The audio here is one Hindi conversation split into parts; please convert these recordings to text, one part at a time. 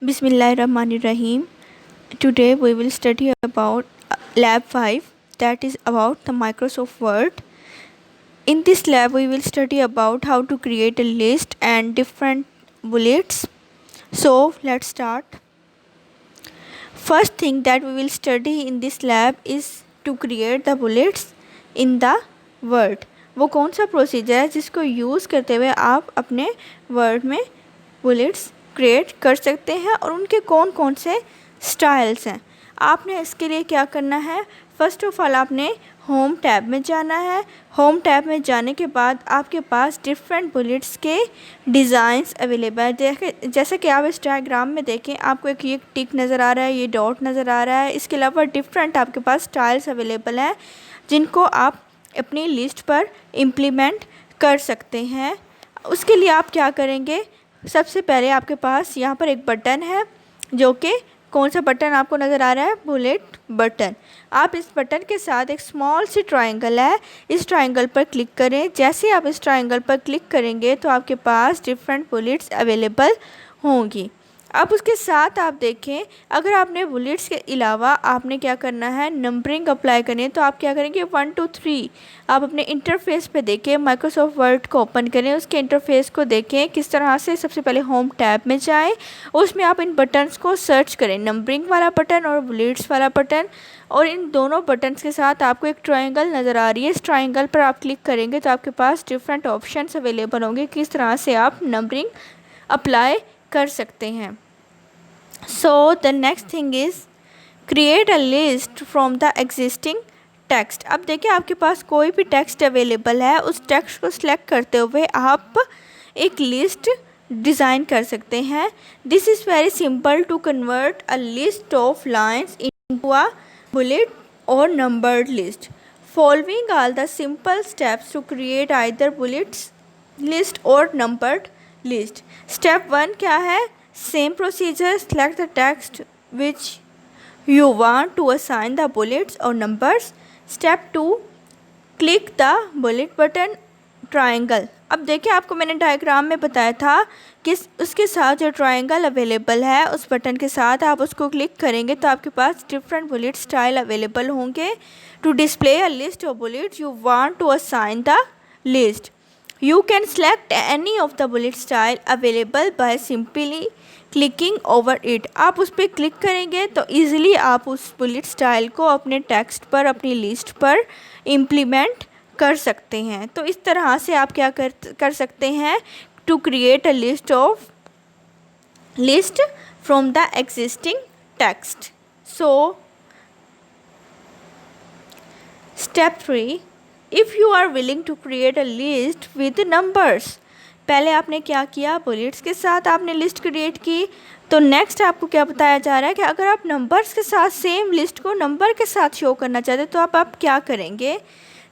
Bismillahirrahmanirrahim. Today we will study about Lab 5, that is about the Microsoft Word. In this lab we will study about how to create a list and different bullets. So let's start. First thing that we will study in this lab is to create the bullets in the Word. वो कौन सा प्रोसीजर है जिसको यूज़ करते हुए आप अपने वर्ड में बुलेट्स क्रिएट कर सकते हैं और उनके कौन कौन से स्टाइल्स हैं। आपने इसके लिए क्या करना है, फ़र्स्ट ऑफ ऑल आपने होम टैब में जाना है। होम टैब में जाने के बाद आपके पास डिफरेंट बुलेट्स के डिज़ाइंस अवेलेबल है। जैसे कि आप इस डायग्राम में देखें, आपको एक ये टिक नज़र आ रहा है, ये डॉट नज़र आ रहा है। इसके अलावा डिफरेंट आपके पास स्टाइल्स अवेलेबल हैं जिनको आप अपनी लिस्ट पर इम्प्लीमेंट कर सकते हैं। उसके लिए आप क्या करेंगे, सबसे पहले आपके पास यहाँ पर एक बटन है, जो कि कौन सा बटन आपको नज़र आ रहा है, बुलेट बटन। आप इस बटन के साथ एक स्मॉल सी ट्रायंगल है, इस ट्रायंगल पर क्लिक करें। जैसे ही आप इस ट्रायंगल पर क्लिक करेंगे तो आपके पास डिफरेंट बुलेट्स अवेलेबल होंगी। अब उसके साथ आप देखें, अगर आपने बुलेट्स के अलावा आपने क्या करना है, नंबरिंग अप्लाई करनी है, तो आप क्या करेंगे 1 to 3 आप अपने इंटरफेस पे देखें। माइक्रोसॉफ्ट वर्ड को ओपन करें, उसके इंटरफेस को देखें किस तरह से। सबसे पहले होम टैब में जाएं, उसमें आप इन बटन्स को सर्च करें, नंबरिंग वाला बटन और बुलेट्स वाला बटन। और इन दोनों बटन्स के साथ आपको एक ट्रायंगल नज़र आ रही है, इस ट्रायंगल पर आप क्लिक करेंगे तो आपके पास डिफरेंट ऑप्शंस अवेलेबल होंगे किस तरह से आप नंबरिंग अप्लाई कर सकते हैं। So the next thing is create a list from the existing text. अब देखिए, आपके पास कोई भी टेक्स्ट अवेलेबल है, उस टेक्स्ट को सिलेक्ट करते हुए आप एक लिस्ट डिज़ाइन कर सकते हैं। This is very simple to convert a list of lines into a bullet और numbered list. Following all the simple steps to create either bullets list और नंबर्ड लिस्ट। स्टेप 1 क्या है, same procedure, select the text which you want to assign the bullets or numbers. Step 2, click the bullet button triangle. अब देखिए, आपको मैंने डायग्राम में बताया था कि उसके साथ जो ट्रायंगल अवेलेबल है, उस बटन के साथ आप उसको क्लिक करेंगे तो आपके पास डिफरेंट बुलेट स्टाइल अवेलेबल होंगे। To display a list of bullets you want to assign the list, you can select any of the bullet style available by simply clicking over it. आप उस पर क्लिक करेंगे तो ईज़िली आप उस बुलेट स्टाइल को अपने टेक्स्ट पर, अपनी लिस्ट पर इम्प्लीमेंट कर सकते हैं। तो इस तरह से आप क्या कर सकते हैं, to create a list from the existing text. So step 3, if you are willing to create a list with numbers. पहले आपने क्या किया, बुलेट्स के साथ आपने लिस्ट क्रिएट की। तो नेक्स्ट आपको क्या बताया जा रहा है कि अगर आप नंबर्स के साथ सेम लिस्ट को नंबर के साथ शो करना चाहते तो आप क्या करेंगे,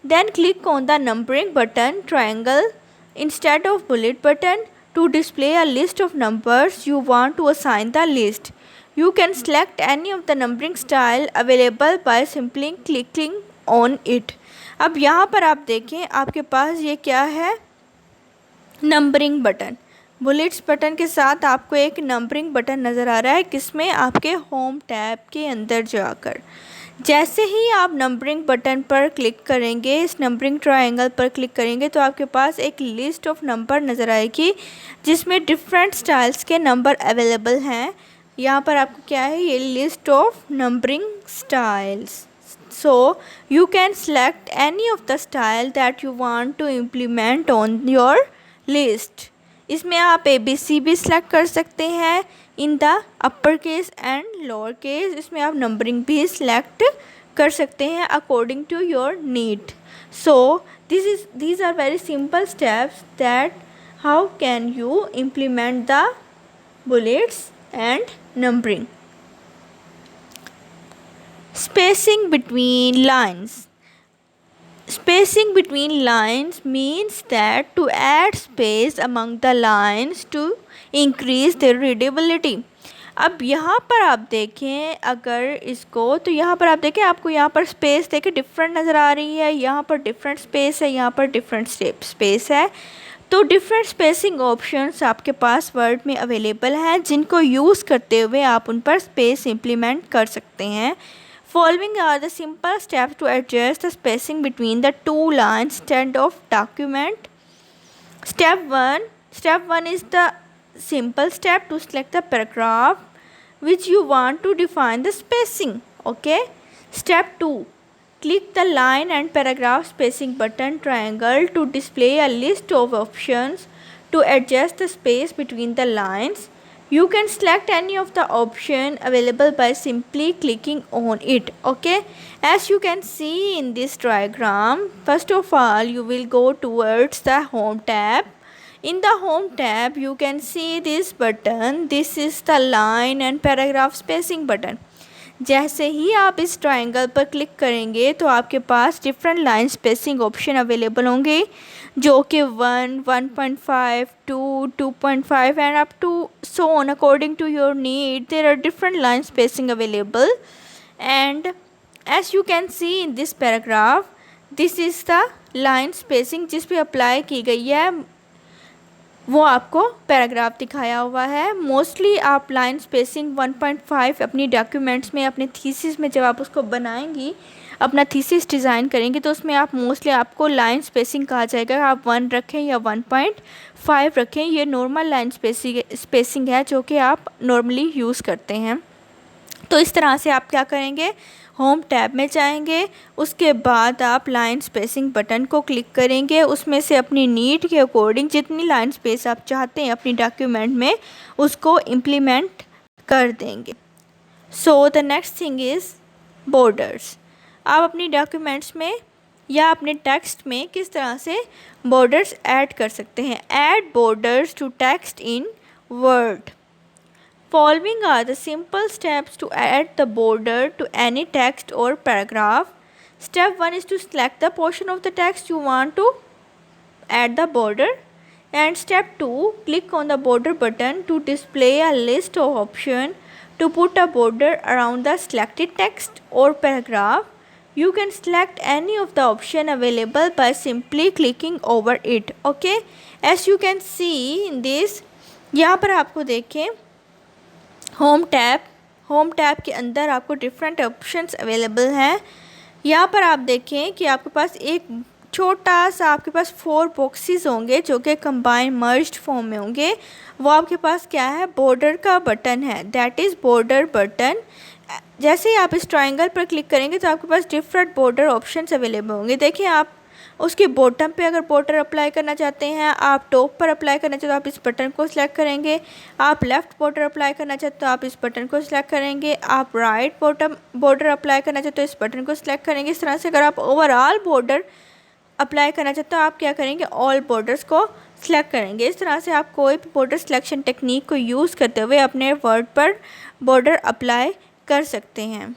then click on the numbering button triangle instead of bullet button to display a list of numbers you want to assign the list. You can select any of the numbering style available by simply clicking on it. अब यहाँ पर आप देखें, आपके पास ये क्या है, नंबरिंग बटन। बुलेट्स बटन के साथ आपको एक नंबरिंग बटन नज़र आ रहा है, किसमें, आपके होम टैब के अंदर जाकर। जैसे ही आप नंबरिंग बटन पर क्लिक करेंगे, इस नंबरिंग ट्रायंगल पर क्लिक करेंगे तो आपके पास एक लिस्ट ऑफ नंबर नज़र आएगी जिसमें डिफरेंट स्टाइल्स के नंबर अवेलेबल हैं। यहाँ पर आपको क्या है, ये list of numbering styles. So you can select any of the style that you want to implement on your list. इसमें आप ABC भी select कर सकते हैं in the upper case and lower case. इसमें आप numbering भी select कर सकते हैं according to your need. So these are very simple steps that how can you implement the bullets and numbering. Spacing between lines. Spacing between lines means that to add space among the lines to increase their readability. अब यहाँ पर आप देखें अगर इसको, तो यहाँ पर आप देखें, आपको यहाँ पर स्पेस देखें डिफरेंट नज़र आ रही है, यहाँ पर डिफरेंट स्पेस है, यहाँ पर डिफरेंट स्पेस है। तो डिफरेंट स्पेसिंग ऑप्शंस आपके पास वर्ड में अवेलेबल हैं, जिनको यूज़ करते हुए आप उन पर स्पेस इम्प्लीमेंट कर सकते हैं। Following are the simple steps to adjust the spacing between the two lines stand of document. Step 1 is the simple step to select the paragraph which you want to define the spacing. Okay. Step 2, click the line and paragraph spacing button triangle to display a list of options to adjust the space between the lines. You can select any of the option available by simply clicking on it. Okay. As you can see in this diagram, first of all you will go towards the home tab. In the home tab you can see this button. This is the line and paragraph spacing button. जैसे ही आप इस ट्रायंगल पर क्लिक करेंगे तो आपके पास different line spacing option available होंगे, जो कि 1, 1.5, 2, 2.5 and up to so on according to your need there are different line spacing available. And as you can see in this paragraph, this is the line spacing जिस पे अप्लाई की गई है, वो आपको पैराग्राफ दिखाया हुआ है. मोस्टली आप लाइन स्पेसिंग 1.5 अपनी डॉक्यूमेंट्स में, अपने थीसिस में जब आप उसको बनाएंगी, अपना थीसिस डिज़ाइन करेंगे, तो उसमें आप मोस्टली आपको लाइन स्पेसिंग कहा जाएगा. आप 1 रखें या 1.5 रखें, ये नॉर्मल लाइन स्पेसिंग है जो कि आप नॉर्मली यूज़ करते हैं. तो इस तरह से आप क्या करेंगे, होम टैब में जाएंगे, उसके बाद आप लाइन स्पेसिंग बटन को क्लिक करेंगे, उसमें से अपनी नीड के अकॉर्डिंग जितनी लाइन स्पेस आप चाहते हैं अपनी डॉक्यूमेंट में उसको इम्प्लीमेंट कर देंगे. So the next thing is borders. आप अपनी डॉक्यूमेंट्स में या अपने टेक्स्ट में किस तरह से बॉर्डर्स ऐड कर सकते हैं. Add borders to text in word. Following are the simple steps to add the border to any text or paragraph. Step 1 is to select the portion of the text you want to add the border. And step 2, click on the border button to display a list of options to put a border around the selected text or paragraph. You can select any of the option available by simply clicking over it. Okay. As you can see in this, यहाँ पर आपको देखें होम टैब के अंदर आपको डिफरेंट ऑप्शंस अवेलेबल हैं. यहाँ पर आप देखें कि आपके पास एक छोटा सा आपके पास 4 बॉक्सेस होंगे जो कि कंबाइन मर्ज्ड फॉर्म में होंगे. वो आपके पास क्या है, बॉर्डर का बटन है, दैट इज़ बॉर्डर बटन. जैसे ही आप इस ट्रायंगल पर क्लिक करेंगे तो आपके पास डिफरेंट बॉर्डर ऑप्शंस अवेलेबल होंगे. देखिए, आप उसके बॉटम पे अगर बॉर्डर अप्लाई करना चाहते हैं, आप टॉप पर अप्लाई करना चाहते हो, आप इस बटन को सिलेक्ट करेंगे. आप लेफ़्ट बॉर्डर अप्लाई करना चाहते हो, आप इस बटन को सिलेक्ट करेंगे. आप राइट बॉटम बॉर्डर अप्लाई करना चाहते हो, इस बटन को सिलेक्ट करेंगे. इस तरह से अगर आप ओवरऑल बॉर्डर अप्लाई करना चाहते हो, आप क्या करेंगे, ऑल बॉर्डर्स को सिलेक्ट करेंगे. इस तरह से आप कोई भी बॉर्डर सिलेक्शन टेक्निक को यूज़ करते हुए अपने वर्ड पर बॉर्डर अप्लाई कर सकते हैं.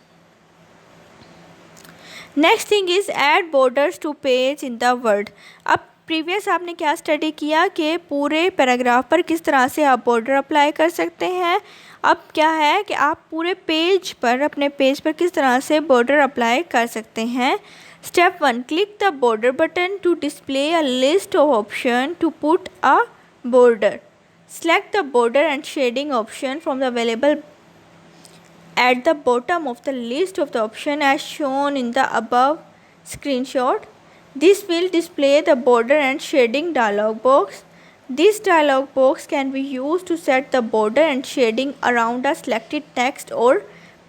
Next thing is add borders to page in the word. अब प्रीवियस आपने क्या स्टडी किया कि पूरे पैराग्राफ पर किस तरह से आप बॉर्डर अप्लाई कर सकते हैं. अब क्या है कि आप पूरे पेज पर, अपने पेज पर किस तरह से बॉर्डर अप्लाई कर सकते हैं. Step 1, click the border button to display a list of option to put a border. Select the border and shading option from the available at the bottom of the list of the option as shown in the above screenshot. This will display the border and shading dialog box. This dialog box can be used to set the border and shading around a selected text or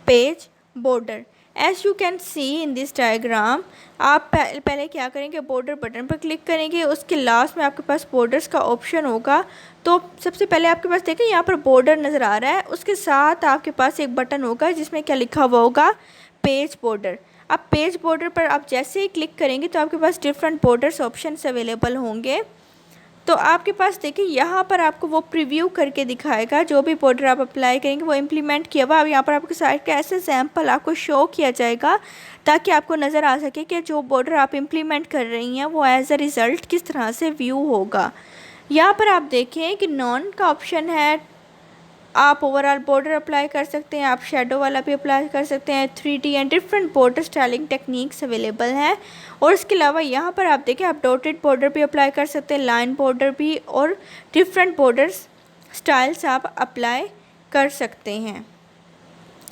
page border. As you can see in this diagram, आप पहले क्या करेंगे, बॉर्डर बटन पर क्लिक करेंगे, उसके लास्ट में आपके पास बॉर्डर्स का ऑप्शन होगा. तो सबसे पहले आपके पास देखें यहाँ पर बॉर्डर नज़र आ रहा है, उसके साथ आपके पास एक बटन होगा जिसमें क्या लिखा हुआ होगा, पेज बॉर्डर. अब पेज बॉर्डर पर आप जैसे ही क्लिक करेंगे तो आपके पास डिफरेंट बॉर्डर्स ऑप्शंस अवेलेबल होंगे. तो आपके पास देखिए यहाँ पर आपको वो प्रीव्यू करके दिखाएगा, जो भी बॉर्डर आप अप्लाई करेंगे वो इम्प्लीमेंट किया हुआ. अब यहाँ पर आपके साइड का ऐसे सैम्पल आपको शो किया जाएगा ताकि आपको नज़र आ सके कि जो बॉर्डर आप इम्प्लीमेंट कर रही हैं वो एज अ रिज़ल्ट किस तरह से व्यू होगा. यहाँ पर आप देखें कि नॉन का ऑप्शन है, आप ओवरऑल बॉर्डर अप्लाई कर सकते हैं, आप शेडो वाला भी अप्लाई कर सकते हैं, 3D and different border styling techniques available हैं। और इसके अलावा यहाँ पर आप देखें, आप डॉटेड बॉर्डर भी अप्लाई कर सकते हैं, लाइन बॉर्डर भी, और डिफरेंट बॉर्डर स्टाइल्स आप अप्लाई कर सकते हैं।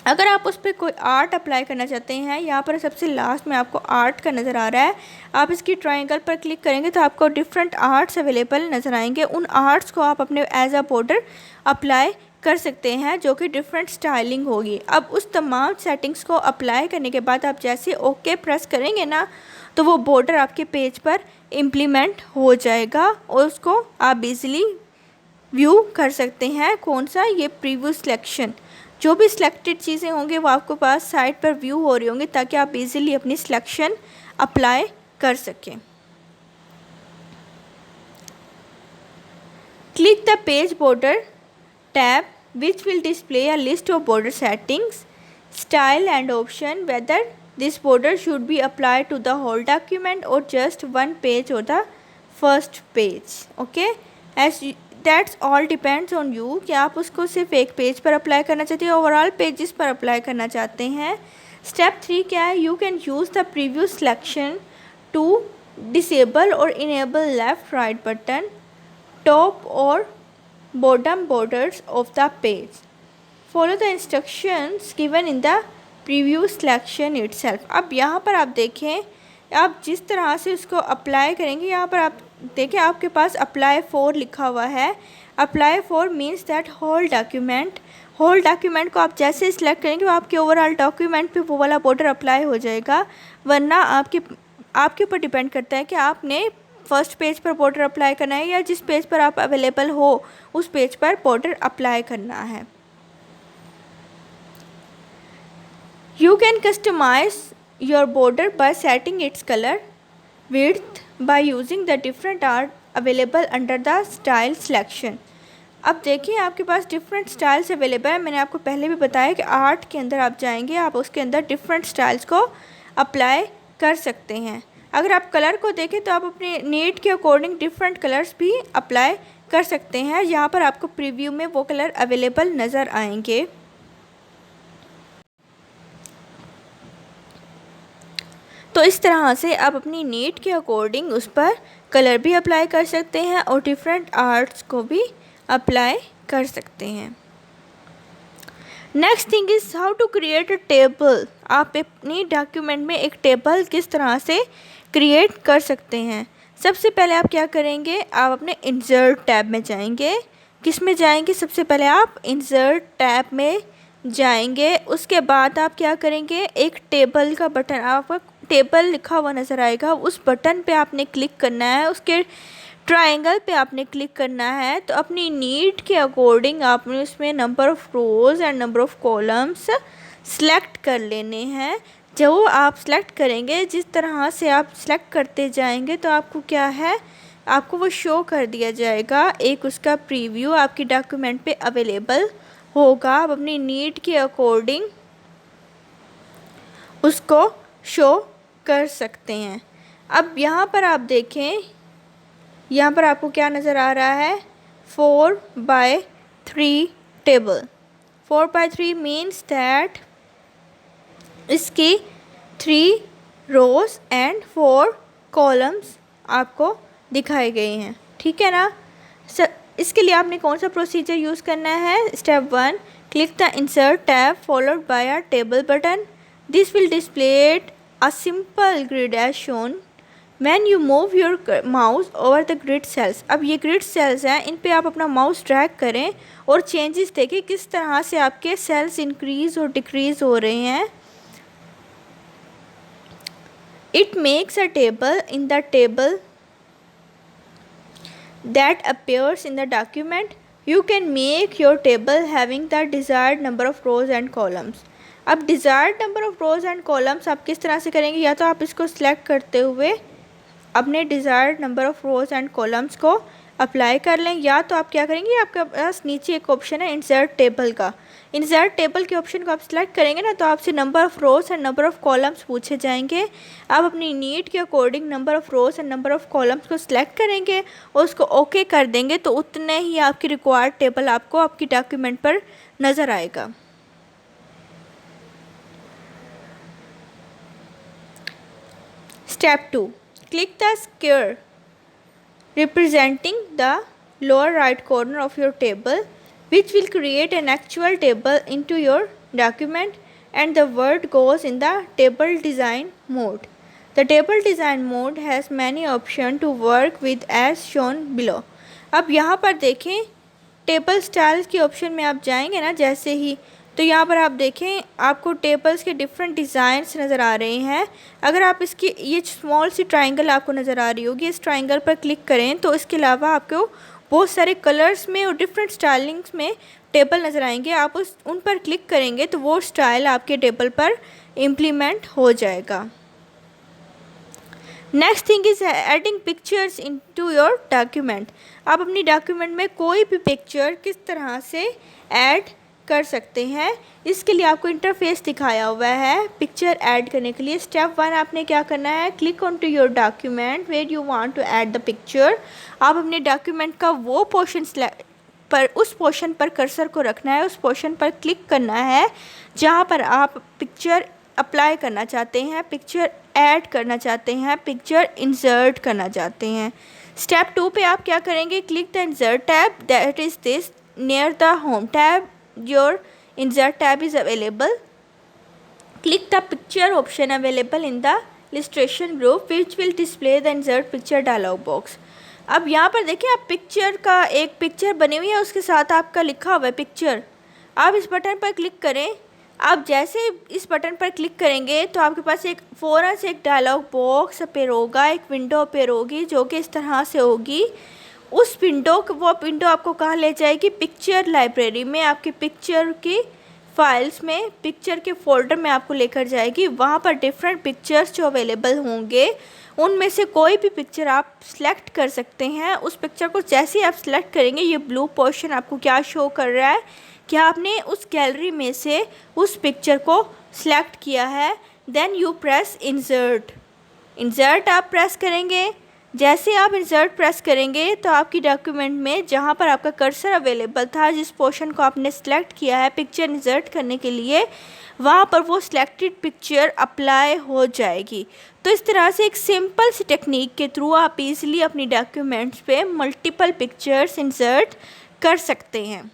अगर आप उस पर कोई आर्ट अप्लाई करना चाहते हैं, यहाँ पर सबसे लास्ट में आपको आर्ट का नज़र आ रहा है, आप इसकी ट्रायंगल पर क्लिक करेंगे तो आपको डिफरेंट आर्ट्स अवेलेबल नज़र आएंगे। उन आर्ट्स को आप अपने एज अ बॉर्डर अप्लाई कर सकते हैं, जो कि डिफरेंट स्टाइलिंग होगी। अब उस तमाम सेटिंग्स को अप्लाई करने के बाद आप जैसे ओके प्रेस करेंगे ना, तो वो बॉर्डर आपके पेज पर इम्प्लीमेंट हो जाएगा और उसको आप इजीली व्यू कर सकते हैं। कौन सा? ये प्रीव्यू सिलेक्शन, जो भी सिलेक्टेड चीज़ें होंगे वो आपको पास साइट पर व्यू हो रही होंगी, ताकि आप इजीली अपनी सिलेक्शन अप्लाई कर सकें। Click the page border tab which will display a list of border settings, style and option whether this border should be applied to the whole document or just one page or the first page. Okay, as that's all depends on you कि आप उसको सिर्फ एक पेज पर अप्लाई करना चाहते हैं, ओवरऑल पेजेस पर अप्लाई करना चाहते हैं। स्टेप 3 क्या है? You can use the preview selection to disable और enable left right button, top और bottom borders of the page. Follow the instructions given in the preview selection itself. अब यहाँ पर आप देखें, आप जिस तरह से उसको अप्लाई करेंगे, यहाँ पर आप देखें आपके पास अप्लाई फॉर लिखा हुआ है। Apply for means that whole document को आप जैसे सिलेक्ट करेंगे वो आपके ओवरऑल डॉक्यूमेंट पे वो वाला बॉर्डर अप्लाई हो जाएगा। वरना आपके ऊपर डिपेंड करता है कि आपने फर्स्ट पेज पर बॉर्डर अप्लाई करना है या जिस पेज पर आप अवेलेबल हो उस पेज पर बॉर्डर अप्लाई करना है। You can customize your border by setting its colour width by using the different art available under the style selection. अब देखिए आपके पास डिफरेंट स्टाइल्स अवेलेबल है। मैंने आपको पहले भी बताया कि आर्ट के अंदर आप जाएंगे, आप उसके अंदर डिफरेंट स्टाइल्स को अप्लाई कर सकते हैं। अगर आप कलर को देखें तो आप अपने नीड के अकॉर्डिंग डिफरेंट कलर्स भी अप्लाई कर सकते हैं। यहाँ पर आपको प्रीव्यू में वो कलर अवेलेबल नज़र आएंगे। तो इस तरह से आप अपनी नीड के अकॉर्डिंग उस पर कलर भी अप्लाई कर सकते हैं और डिफरेंट आर्ट्स को भी अप्लाई कर सकते हैं। Next thing is how to create a table. आप अपनी डॉक्यूमेंट में एक टेबल किस तरह से क्रिएट कर सकते हैं। सबसे पहले आप क्या करेंगे, आप अपने इंसर्ट टैब में जाएंगे। किस में जाएंगे? सबसे पहले आप इंसर्ट टैब में जाएंगे। उसके बाद आप क्या करेंगे, एक टेबल का बटन, आपका टेबल लिखा हुआ नज़र आएगा, उस बटन पे आपने क्लिक करना है, उसके ट्रायंगल पे आपने क्लिक करना है। तो अपनी नीड के अकॉर्डिंग आपने उसमें number of rows and number of columns select कर लेने हैं। जो आप सेलेक्ट करेंगे, जिस तरह से आप सेलेक्ट करते जाएंगे तो आपको क्या है, आपको वो शो कर दिया जाएगा। एक उसका प्रीव्यू आपकी डॉक्यूमेंट पे अवेलेबल होगा। आप अपनी नीड के अकॉर्डिंग उसको शो कर सकते हैं। अब यहाँ पर आप देखें, यहाँ पर आपको क्या नज़र आ रहा है, 4x3 table. 4x3 means that इसकी 3 रोज़ एंड 4 कॉलम्स आपको दिखाए गए हैं। ठीक है ना। इसके लिए आपने कौन सा प्रोसीजर यूज़ करना है? Step 1, click the insert tab followed by a table button. This will display a simple grid as shown when you move your mouse over the grid cells. अब ये ग्रिड सेल्स हैं, इन पे आप अपना माउस ड्रैग करें और चेंजेस देखें किस तरह से आपके सेल्स इंक्रीज़ और डिक्रीज़ हो रहे हैं। It makes a table in the table that appears in the document. You can make your table having the desired number of rows and columns. अब desired number of rows and columns आप किस तरह से करेंगे? या तो आप इसको select करते हुए अपने desired number of rows and columns को अप्लाई कर लें, या तो आप क्या करेंगे, आपके पास नीचे एक ऑप्शन है इंसर्ट टेबल का, इंसर्ट टेबल के ऑप्शन को आप सिलेक्ट करेंगे ना तो आपसे number of rows and number of columns पूछे जाएंगे। आप अपनी नीड के according number of rows and number of columns को सिलेक्ट करेंगे और उसको ओके कर देंगे तो उतने ही आपकी रिक्वायर्ड टेबल आपको आपकी डॉक्यूमेंट पर नज़र आएगा। Step 2, click the square representing the lower right corner of your table, which will create an actual table into your document, and the word goes in the table design mode. The table design mode has many options to work with as shown below. अब यहाँ पर देखें टेबल स्टाइल्स के ऑप्शन में आप जाएंगे ना जैसे ही, तो यहाँ पर आप देखें आपको टेबल्स के डिफरेंट डिज़ाइंस नज़र आ रहे हैं। अगर आप इसकी ये स्मॉल सी ट्रायंगल आपको नज़र आ रही होगी, इस ट्रायंगल पर क्लिक करें तो इसके अलावा आपको बहुत सारे कलर्स में और डिफरेंट स्टाइलिंग्स में टेबल नज़र आएंगे। आप उन पर क्लिक करेंगे तो वो स्टाइल आपके टेबल पर इम्प्लीमेंट हो जाएगा। Next thing is adding pictures into your document. आप अपनी डॉक्यूमेंट में कोई भी पिक्चर किस तरह से ऐड कर सकते हैं, इसके लिए आपको इंटरफेस दिखाया हुआ है पिक्चर ऐड करने के लिए। स्टेप 1 आपने क्या करना है, click on to your document where you want to add the picture. आप अपने डॉक्यूमेंट का वो पोर्शन पर उस पोर्शन पर कर्सर को रखना है, उस पोर्शन पर क्लिक करना है जहाँ पर आप पिक्चर अप्लाई करना चाहते हैं, पिक्चर ऐड करना चाहते हैं, पिक्चर इंसर्ट करना चाहते हैं। स्टेप 2 पे आप क्या करेंगे, click the insert tab that is this near the home tab, your insert tab is available. Click the picture option available in the illustration group which will display the insert picture dialog box. अब यहाँ पर देखिए आप पिक्चर का एक पिक्चर बनी हुई है, उसके साथ आपका लिखा हुआ है पिक्चर। आप इस बटन पर क्लिक करें, आप जैसे इस बटन पर क्लिक करेंगे तो आपके पास एक फ़ौरन से एक डायलॉग बॉक्स अपीयर होगा, एक विंडो अपीयर होगी जो कि इस तरह से होगी। उस वो विंडो आपको कहाँ ले जाएगी, पिक्चर लाइब्रेरी में, आपकी पिक्चर की फाइल्स में, पिक्चर के फोल्डर में आपको लेकर जाएगी। वहाँ पर डिफरेंट पिक्चर्स जो अवेलेबल होंगे उनमें से कोई भी पिक्चर आप सिलेक्ट कर सकते हैं। उस पिक्चर को जैसे ही आप सिलेक्ट करेंगे ये ब्लू पोर्शन आपको क्या शो कर रहा है कि आपने उस गैलरी में से उस पिक्चर को सिलेक्ट किया है। Then you press insert. Insert आप प्रेस करेंगे, जैसे आप इंसर्ट प्रेस करेंगे तो आपकी डॉक्यूमेंट में जहाँ पर आपका कर्सर अवेलेबल था, जिस पोर्शन को आपने सेलेक्ट किया है पिक्चर इंसर्ट करने के लिए, वहाँ पर वो सिलेक्टेड पिक्चर अप्लाई हो जाएगी। तो इस तरह से एक सिंपल सी टेक्निक के थ्रू आप इजीली अपनी डॉक्यूमेंट्स पे मल्टीपल पिक्चर्स इंसर्ट कर सकते हैं।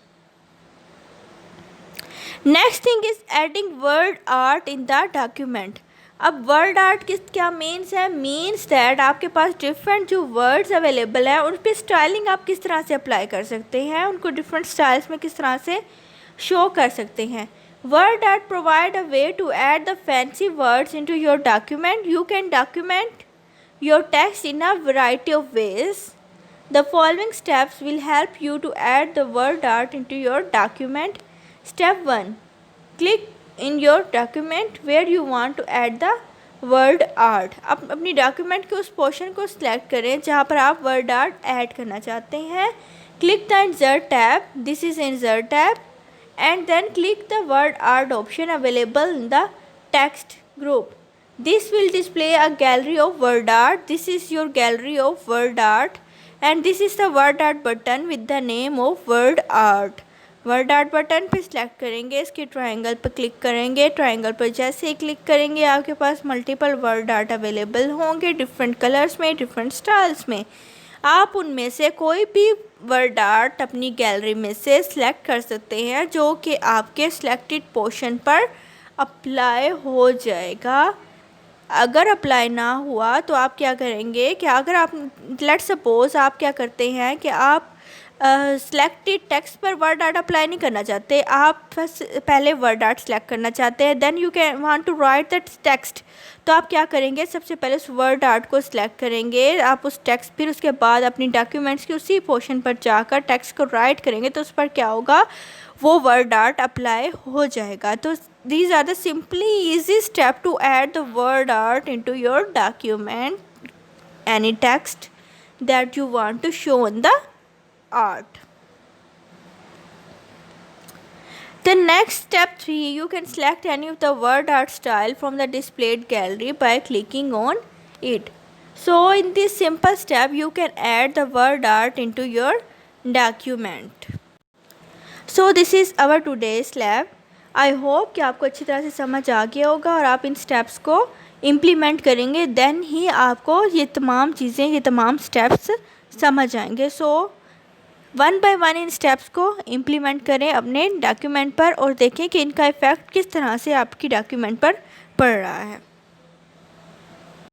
Next thing is adding word art in the document. अब वर्ड आर्ट क्या मीन्स है, मीन्स दैट आपके पास डिफरेंट जो वर्ड्स अवेलेबल हैं उन पर स्टाइलिंग आप किस तरह से अप्लाई कर सकते हैं, उनको डिफरेंट स्टाइल्स में किस तरह से शो कर सकते हैं। Word art provide a way to add the fancy words into your document. You can document your text in a variety of ways. The following steps will help you to add the word art into your document. Step 1. Click in your document where you want to add the word art. आप अपनी डॉक्यूमेंट के उस पोर्शन को सिलेक्ट करें जहाँ पर आप वर्ड आर्ट ऐड करना चाहते हैं। Click the insert tab. This is insert tab. And then click the word art option available in the text group. This will display a gallery of word art. This is your gallery of word art, and this is the word art button with the name of word art. Word art button पे सिलेक्ट करेंगे, इसके ट्रायंगल पर क्लिक करेंगे। ट्रायंगल पर जैसे ही क्लिक करेंगे आपके पास मल्टीपल वर्ड आर्ट अवेलेबल होंगे, डिफरेंट कलर्स में, डिफरेंट स्टाइल्स में। आप उनमें से कोई भी वर्ड आर्ट अपनी गैलरी में से सिलेक्ट कर सकते हैं जो कि आपके सिलेक्टेड पोर्शन पर अप्लाई हो जाएगा। अगर अप्लाई ना हुआ तो आप क्या करेंगे कि अगर आप लेट्स सपोज आप क्या करते हैं कि आप सिलेक्टेड टेक्स्ट पर वर्ड आर्ट अप्लाई नहीं करना चाहते, आप पहले वर्ड आर्ट सेलेक्ट करना चाहते हैं, then you can want to write that text. तो आप क्या करेंगे, सबसे पहले उस वर्ड आर्ट को सिलेक्ट करेंगे, आप उस टेक्स्ट, फिर उसके बाद अपनी डॉक्यूमेंट्स के उसी पोर्शन पर जाकर टेक्स्ट को राइट करेंगे तो उस पर क्या होगा, वो वर्ड आर्ट अप्लाई हो जाएगा। तो these are the simply easy step to add the word art into your document, any text that you want to show in the art. The next step 3, you can select any of the word art style from the displayed gallery by clicking on it. So in this simple step you can add the word art into your document. So this is our today's lab. I hope कि आपको अच्छी तरह से समझ आ गया होगा और आप इन स्टेप्स को इम्प्लीमेंट करेंगे, देन ही आपको ये तमाम चीज़ें, ये तमाम स्टेप्स समझ आएंगे. So one by one in steps को इम्प्लीमेंट करें अपने डॉक्यूमेंट पर और देखें कि इनका इफ़ेक्ट किस तरह से आपकी डॉक्यूमेंट पर पड़ रहा है.